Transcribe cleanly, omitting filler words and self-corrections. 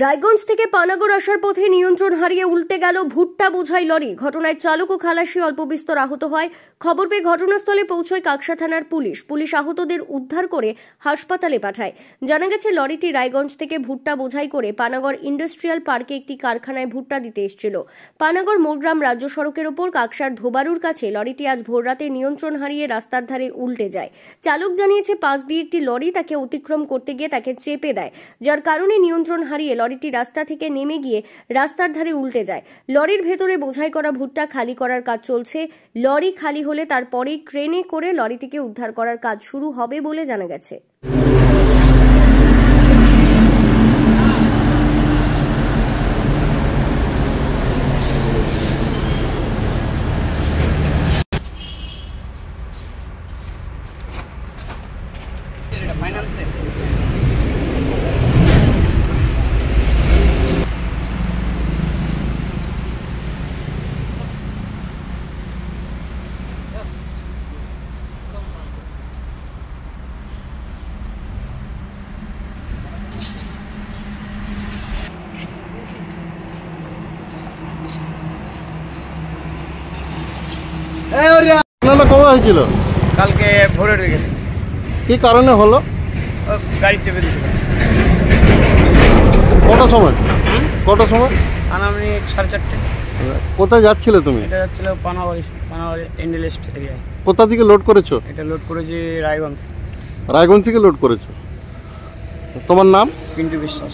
রায়গঞ্জ থেকে পানাগড় আসার পথে নিয়ন্ত্রণ হারিয়ে উল্টে গেল ভুট্টা বোঝাই লরি। ঘটনায় চালক ও খালাসি অল্প বিস্তর আহত হয়। খবর পেয়ে ঘটনাস্থলে পৌঁছয় কাকসা থানার পুলিশ আহতদের উদ্ধার করে হাসপাতালে পাঠায়। জানা গেছে, লরিটি রায়গঞ্জ থেকে ভুট্টা বোঝাই করে পানাগড় ইন্ডাস্ট্রিয়াল পার্কে একটি কারখানায় ভুট্টা দিতে এসেছিল। পানাগড় মোরগ্রাম রাজ্য সড়কের ওপর কাকসার ধোবারুর কাছে লরিটি আজ ভোররাতে নিয়ন্ত্রণ হারিয়ে রাস্তার ধারে উল্টে যায়। চালক জানিয়েছে, পাশ দিয়ে একটি লরি তাকে অতিক্রম করতে গিয়ে তাকে চেপে দেয়, যার কারণে নিয়ন্ত্রণ হারিয়ে লরিটি রাস্তা থেকে নেমে গিয়ে রাস্তার ধারে উল্টে যায়। লরির ভেতরে বোঝাই করা ভুট্টা খালি করার কাজ চলছে। লরি খালি হলে তারপরেই ক্রেনে করে লরিটিকে উদ্ধার করার কাজ শুরু হবে বলে জানা গেছে। কবে হয়েছিল? কালকে ভোরের দিকে। কি কারণে হলো? গাড়ি চেপে দিয়েছিল। কটার সময়? আনুমানিক 4:30। কোথায় যাচ্ছিলে তুমি? এটা যাচ্ছিল পানাগড় ইন্ডাস্ট্রি এরিয়ায়। কোথা থেকে লোড করেছো? এটা লোড করেছি রায়গঞ্জ। রায়গঞ্জ থেকে লোড করেছো। তোমার নাম? পিন্টু বিশ্বাস।